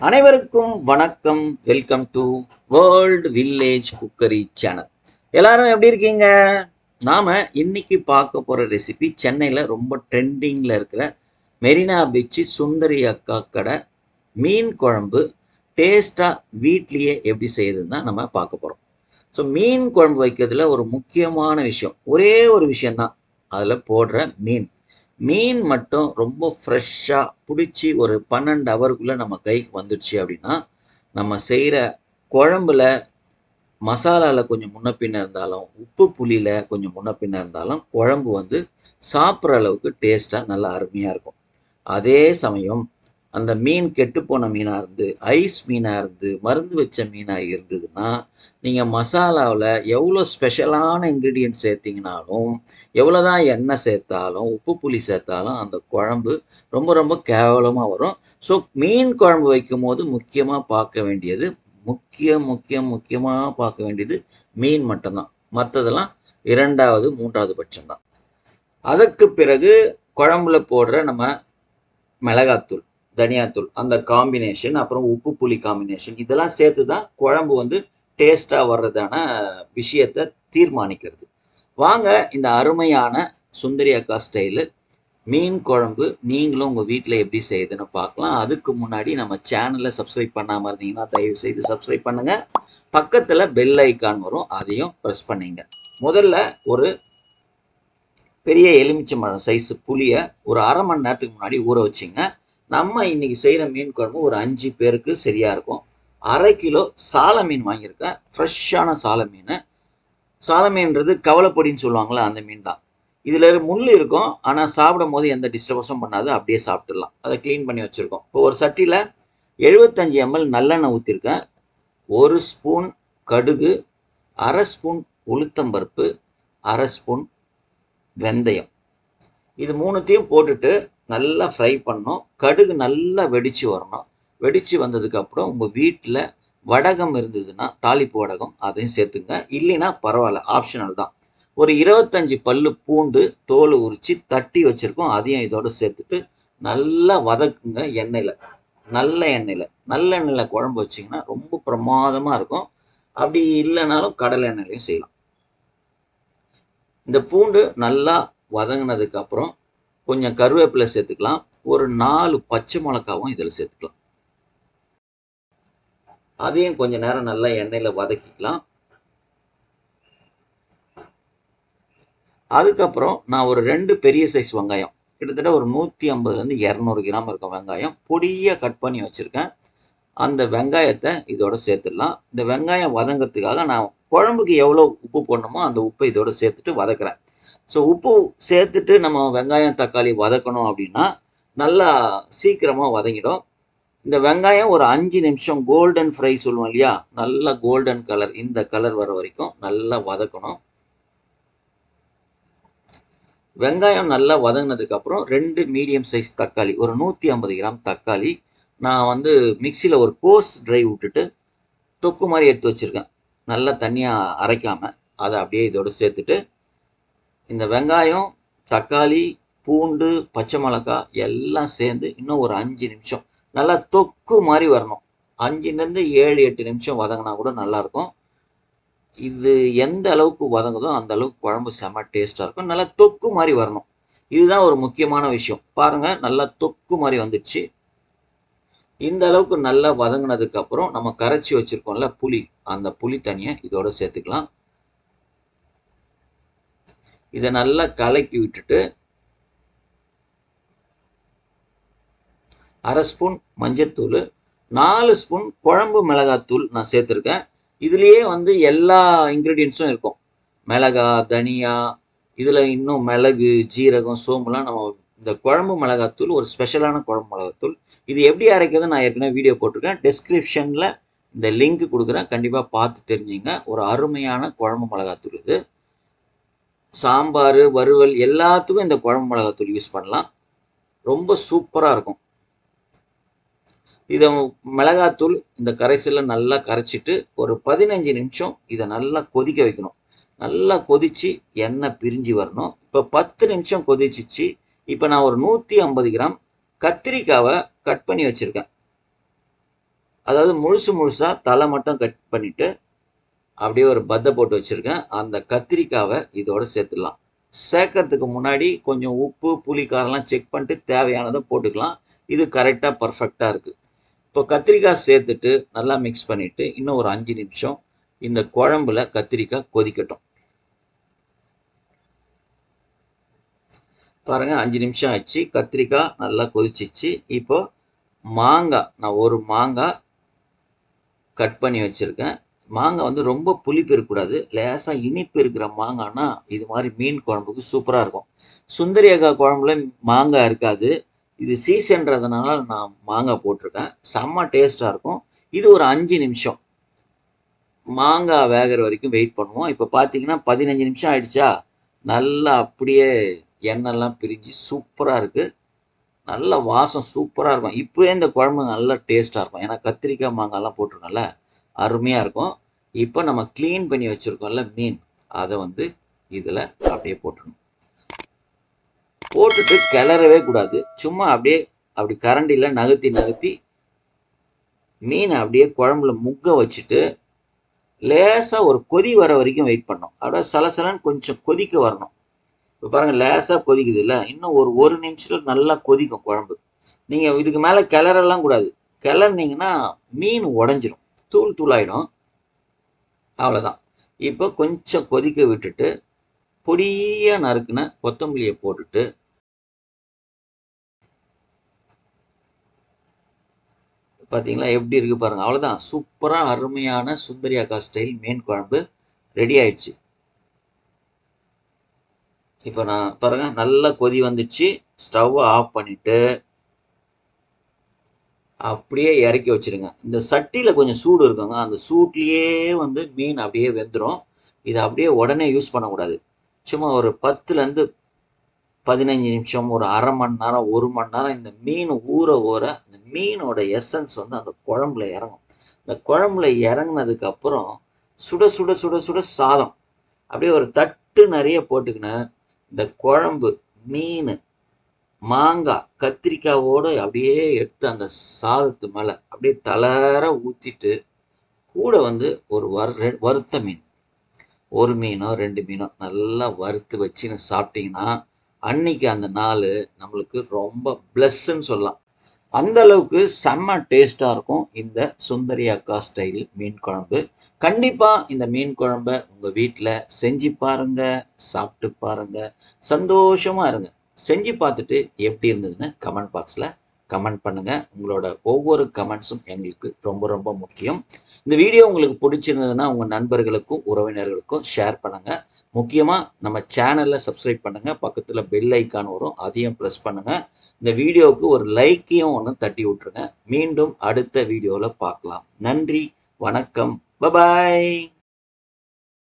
அனைவருக்கும் வணக்கம். Welcome to world village cookery channel. எல்லாரும் எப்படி இருக்கீங்க? நாம இன்னைக்கு பார்க்க போற ரெசிபி சென்னையில் ரொம்ப ட்ரெண்டிங்கில் இருக்கிற மெரினா பீச் சுந்தரி அக்கா கடை மீன் குழம்பு டேஸ்ட்டாக வீட்லேயே எப்படி செய்யுதுன்னு தான் நம்ம பார்க்க போகிறோம். ஸோ மீன் குழம்பு வைக்கிறதுல ஒரு முக்கியமான விஷயம், ஒரே ஒரு விஷயந்தான், அதில் போடுற மீன். மீன் மட்டும் ரொம்ப ஃப்ரெஷ்ஷாக பிடிச்சி ஒரு 12 ஹவருக்குள்ளே நம்ம கைக்கு வந்துடுச்சு அப்படின்னா, நம்ம செய்கிற குழம்புல மசாலாவில் கொஞ்சம் முன்ன பின்ன இருந்தாலும், உப்பு புளியில் கொஞ்சம் முன்ன பின்ன இருந்தாலும், குழம்பு வந்து சாப்பிட்ற அளவுக்கு டேஸ்ட்டாக நல்லா அருமையாக இருக்கும். அதே சமயம் அந்த மீன் கெட்டுப்போன மீனாக இருந்து, ஐஸ் மீனாக இருந்து, மருந்து வச்ச மீனாக இருந்ததுன்னா, நீங்கள் மசாலாவில் எவ்வளோ ஸ்பெஷலான இன்க்ரீடியன்ட் சேர்த்திங்கனாலும், எவ்வளோ தான் எண்ணெய் சேர்த்தாலும், உப்பு புளி சேர்த்தாலும் அந்த குழம்பு ரொம்ப ரொம்ப கேவலமாக வரும். ஸோ மீன் குழம்பு வைக்கும்போது முக்கியமாக பார்க்க வேண்டியது, முக்கியமாக பார்க்க வேண்டியது மீன் மட்டும்தான். மற்றதெல்லாம் 2வது 3வது பட்சம்தான். அதற்கு பிறகு குழம்புல போடுற நம்ம மிளகாத்தூள், தனியாத்தூள், அந்த காம்பினேஷன், அப்புறம் உப்பு புளி காம்பினேஷன், இதெல்லாம் சேர்த்து தான் குழம்பு வந்து டேஸ்ட்டாக வர்றதான விஷயத்தை தீர்மானிக்கிறது. வாங்க இந்த அருமையான சுந்தரி அக்கா ஸ்டைலு மீன் குழம்பு நீங்களும் உங்கள் வீட்டில் எப்படி செய்யுதுன்னு பார்க்கலாம். அதுக்கு முன்னாடி நம்ம சேனலை சப்ஸ்கிரைப் பண்ணாமல் இருந்தீங்கன்னா தயவு செய்து சப்ஸ்கிரைப் பண்ணுங்கள். பக்கத்தில் பெல் ஐக்கான் வரும், அதையும் ப்ரெஸ் பண்ணிங்க. முதல்ல ஒரு பெரிய எலுமிச்சம்பழம் சைஸ் புளியை ஒரு அரை மணி நேரத்துக்கு முன்னாடி ஊற வச்சிங்க. நம்ம இன்னைக்கு செய்கிற மீன் குழம்பு ஒரு 5 பேருக்கு சரியாக இருக்கும். 1/2 கிலோ சால மீன் வாங்கியிருக்கேன், ஃப்ரெஷ்ஷான சால மீன். சால மீன்றது கவலைப்பொடின்னு சொல்லுவாங்களே, அந்த மீன் தான். இதில் முள் இருக்கும், ஆனால் சாப்பிடும் போது எந்த டிஸ்டர்பன்ஸும் பண்ணாது, அப்படியே சாப்பிட்டுடலாம். அதை க்ளீன் பண்ணி வச்சுருக்கோம். இப்போ ஒரு சட்டியில் 75 ml நல்லெண்ணெய் ஊற்றிருக்கேன். 1 ஸ்பூன் கடுகு, 1/2 ஸ்பூன் உளுத்தம்பருப்பு, 1/2 ஸ்பூன் வெந்தயம், இது மூணுத்தையும் போட்டுட்டு நல்லா ஃப்ரை பண்ணணும். கடுகு நல்லா வெடிச்சு வரணும். வெடிச்சு வந்ததுக்கப்புறம் உங்கள் வீட்டில் வடகம் இருந்ததுன்னா, தாளிப்பு வடகம், அதையும் சேர்த்துங்க. இல்லைன்னா பரவாயில்ல, ஆப்ஷனல் தான். ஒரு 25 பல்லு பூண்டு தோல் உரித்து தட்டி வச்சுருக்கோம், அதையும் இதோடு சேர்த்துட்டு நல்லா வதக்குங்க. எண்ணெயில், நல்ல எண்ணெயில் குழம்பு வச்சிங்கன்னா ரொம்ப பிரமாதமாக இருக்கும். அப்படி இல்லைனாலும் கடலை எண்ணெயிலையும் செய்யலாம். இந்த பூண்டு நல்லா வதங்கினதுக்கு அப்புறம் கொஞ்சம் கருவேப்பிலை சேர்த்துக்கலாம். ஒரு 4 பச்சை மிளகாவும் இதில் சேர்த்துக்கலாம். அதையும் கொஞ்ச நேரம் நல்லா எண்ணெயில் வதக்கிக்கலாம். அதுக்கப்புறம் நான் ஒரு 2 பெரிய சைஸ் வெங்காயம், கிட்டத்தட்ட ஒரு 150லேருந்து 200 கிராம் இருக்கும் வெங்காயம், பொடியாக கட் பண்ணி வச்சுருக்கேன். அந்த வெங்காயத்தை இதோட சேர்த்துடலாம். இந்த வெங்காயம் வதங்கிறதுக்காக நான் குழம்புக்கு எவ்வளோ உப்பு போடணுமோ அந்த உப்பை இதோட சேர்த்துட்டு வதக்குறேன். ஸோ உப்பு சேர்த்துட்டு நம்ம வெங்காயம் தக்காளி வதக்கணும் அப்படின்னா நல்லா சீக்கிரமாக வதங்கிடும். இந்த வெங்காயம் ஒரு 5 நிமிஷம் கோல்டன் ஃப்ரை சொல்லுவோம் இல்லையா, நல்லா கோல்டன் கலர், இந்த கலர் வர வரைக்கும் நல்லா வதக்கணும். வெங்காயம் நல்லா வதங்கினதுக்கப்புறம் 2 மீடியம் சைஸ் தக்காளி, ஒரு 150 கிராம் தக்காளி நான் வந்து மிக்சியில் ஒரு கோர்ஸ் ட்ரை விட்டுட்டு தொக்கு மாதிரி எடுத்து வச்சுருக்கேன், நல்லா தண்ணியாக அரைக்காமல். அதை அப்படியே இதோடு சேர்த்துட்டு இந்த வெங்காயம், தக்காளி, பூண்டு, பச்சை மிளகாய் எல்லாம் சேர்ந்து இன்னும் ஒரு 5 நிமிஷம் நல்லா தொக்கு மாதிரி வரணும். 5லேருந்து 7 8 நிமிஷம் வதங்கினா கூட நல்லாயிருக்கும். இது எந்த அளவுக்கு வதங்குதோ அந்த அளவுக்கு குழம்பு செம்ம டேஸ்ட்டாக இருக்கும். நல்லா தொக்கு மாதிரி வரணும், இதுதான் ஒரு முக்கியமான விஷயம். பாருங்கள், நல்லா தொக்கு மாதிரி வந்துடுச்சு. இந்த அளவுக்கு நல்லா வதங்கினதுக்கு அப்புறம் நம்ம கரைச்சி வச்சிருக்கோம்ல புளி, அந்த புளி தண்ணியை இதோட சேர்த்துக்கலாம். இதை நல்லா கலக்கி விட்டுட்டு 1/2 ஸ்பூன் மஞ்சத்தூள், 4 ஸ்பூன் குழம்பு மிளகாத்தூள் நான் சேர்த்துருக்கேன். இதுலேயே வந்து எல்லா இன்க்ரீடியன்ஸும் இருக்கும், மிளகா, தனியா, இதில் இன்னும் மிளகு, ஜீரகம், சோம்புலாம். நம்ம இந்த குழம்பு மிளகாத்தூள் ஒரு ஸ்பெஷலான குழம்பு மிளகாத்தூள். இது எப்படி அரைக்கிறது நான் ஏற்கனவே வீடியோ போட்டிருக்கேன், டெஸ்கிரிப்ஷனில் இந்த லிங்க் கொடுக்குறேன், கண்டிப்பாக பார்த்து தெரிஞ்சுங்க. ஒரு அருமையான குழம்பு மிளகாத்தூள் இது. சாம்பார், வறுவல் எல்லாத்துக்கும் இந்த குழம்பு மிளகாத்தூள் யூஸ் பண்ணலாம், ரொம்ப சூப்பராக இருக்கும். இதை மிளகாத்தூள் இந்த கரைசலில் நல்லா கரைச்சிட்டு ஒரு 15 நிமிஷம் இதை நல்லா கொதிக்க வைக்கணும். நல்லா கொதித்து எண்ணெய் பிரிஞ்சு வரணும். இப்போ 10 நிமிஷம் கொதிச்சிச்சு. இப்போ நான் ஒரு 150 கிராம் கத்திரிக்காவை கட் பண்ணி வச்சுருக்கேன், அதாவது முழுசா தலை மட்டும் கட் பண்ணிட்டு அப்படியே ஒரு பத்தை போட்டு வச்சிருக்கேன். அந்த கத்திரிக்காவை இதோட சேர்த்துடலாம். சேர்க்கறதுக்கு முன்னாடி கொஞ்சம் உப்பு, புளி, காரம்லாம் செக் பண்ணிட்டு தேவையானதை போட்டுக்கலாம். இது கரெக்டாக பர்ஃபெக்டாக இருக்குது. இப்போ கத்திரிக்காய் சேர்த்துட்டு நல்லா மிக்ஸ் பண்ணிட்டு இன்னும் ஒரு 5 நிமிஷம் இந்த குழம்புல கத்திரிக்காய் கொதிக்கட்டும். பாருங்க 5 நிமிஷம் ஆச்சு, கத்திரிக்காய் நல்லா கொதிச்சிச்சு. இப்போ மாங்காய், நான் ஒரு மாங்காய் கட் பண்ணி வச்சிருக்கேன். மாங்காய் வந்து ரொம்ப புளிப்பு இருக்கக்கூடாது, லேசா இனிப்பு இருக்கிற மாங்காய்னா இது மாதிரி மீன் குழம்புக்கு சூப்பராக இருக்கும். சுந்தரி அக்கா குழம்புல மாங்காய் இருக்காது. இது சீசன்றதுனால நான் மாங்காய் போட்டிருக்கேன். செம்ம டேஸ்ட்டாக இருக்கும். இது ஒரு 5 நிமிஷம் மாங்காய் வேகிற வரைக்கும் வெயிட் பண்ணுவோம். இப்போ பார்த்தீங்கன்னா 15 நிமிஷம் ஆயிடுச்சா, நல்லா அப்படியே எண்ணெய்லாம் பிரிஞ்சு சூப்பராக இருக்குது. நல்ல வாசம் சூப்பராக இருக்கும். இப்போயே இந்த குழம்பு நல்லா டேஸ்ட்டாக இருக்கும். ஏன்னா கத்திரிக்காய் மாங்காய்லாம் போட்டிருக்கோம்ல, அருமையாக இருக்கும். இப்போ நம்ம க்ளீன் பண்ணி வச்சுருக்கோம்ல மீன், அதை வந்து இதில் அப்படியே போட்டுடணும். போட்டுட்டு கிளறவே கூடாது. சும்மா அப்படியே அப்படி கரண்டியில் நகர்த்தி மீனை அப்படியே குழம்புல முக்க வச்சுட்டு லேசாக ஒரு கொதி வர வரைக்கும் வெயிட் பண்ணோம். அப்படியே சலசலன்னு கொஞ்சம் கொதிக்க வரணும். இப்போ பாருங்கள் லேசாக கொதிக்குது இல்லை, இன்னும் ஒரு நிமிஷத்தில் நல்லா கொதிக்கும் குழம்பு. நீங்கள் இதுக்கு மேலே கிளறலாம் கூடாது. கிளறினீங்கன்னா மீன் உடஞ்சிரும், தூள் தூளாயிடும். அவ்வளோதான். இப்போ கொஞ்சம் கொதிக்க விட்டுட்டு பொடியாக நறுக்குன கொத்தமல்லியை போட்டுட்டு பார்த்தீங்களா எப்படி இருக்கு பாருங்கள். அவ்வளோதான், சூப்பராக அருமையான சுந்தரி அக்கா ஸ்டைல் மீன் குழம்பு ரெடி ஆயிடுச்சு. இப்போ நான் பாருங்க நல்லா கொதி வந்துடுச்சு. ஸ்டவ்வை ஆஃப் பண்ணிட்டு அப்படியே இறக்கி வச்சிருங்க. இந்த சட்டியில் கொஞ்சம் சூடு இருக்குங்க, அந்த சூட்லேயே வந்து மீன் அப்படியே வெந்துடும். இதை அப்படியே உடனே யூஸ் பண்ணக்கூடாது. சும்மா ஒரு 10லேருந்து 15 நிமிஷம், ஒரு அரை மணி நேரம், 1 மணி நேரம் இந்த மீன் ஊற இந்த மீனோட எசன்ஸ் வந்து அந்த குழம்புல இறங்கும். இந்த குழம்புல இறங்கினதுக்கு அப்புறம் சுட சுட சுட சுட சாதம் அப்படியே ஒரு தட்டு நிறைய போட்டுக்கினேன். இந்த குழம்பு, மீன், மாங்காய், கத்திரிக்காவோடு அப்படியே எடுத்து அந்த சாதத்து மேலே அப்படியே தளர ஊற்றிட்டு கூட வந்து ஒரு வறுத்த மீன், ஒரு மீனோ 2 மீனோ நல்லா வறுத்து வச்சுன்னு சாப்பிட்டீங்கன்னா அன்னைக்கு அந்த நாள் நம்மளுக்கு ரொம்ப பிளஸ்ன்னு சொல்லலாம். அந்த அளவுக்கு செம்ம டேஸ்ட்டாக இருக்கும் இந்த சுந்தரி அக்கா ஸ்டைல் மீன் குழம்பு. கண்டிப்பாக இந்த மீன் குழம்பை உங்கள் வீட்டில் செஞ்சு பாருங்க, சாப்பிட்டு பாருங்க, சந்தோஷமாக இருங்க. செஞ்சு பார்த்துட்டு எப்படி இருந்ததுன்னு கமெண்ட் பாக்ஸில் கமெண்ட் பண்ணுங்கள். உங்களோட ஒவ்வொரு கமெண்ட்ஸும் எங்களுக்கு ரொம்ப ரொம்ப முக்கியம். இந்த வீடியோ உங்களுக்கு பிடிச்சிருந்ததுன்னா உங்கள் நண்பர்களுக்கும் உறவினர்களுக்கும் ஷேர் பண்ணுங்கள். முக்கியமாக நம்ம சேனலில் சப்ஸ்கிரைப் பண்ணுங்கள். பக்கத்தில் பெல் ஐக்கான் வரும், அதையும் ப்ரெஸ் பண்ணுங்கள். இந்த வீடியோவுக்கு ஒரு லைக்கையும் ஒன்று தட்டி விட்டுருங்க. மீண்டும் அடுத்த வீடியோவில் பார்க்கலாம். நன்றி, வணக்கம், பபாய்.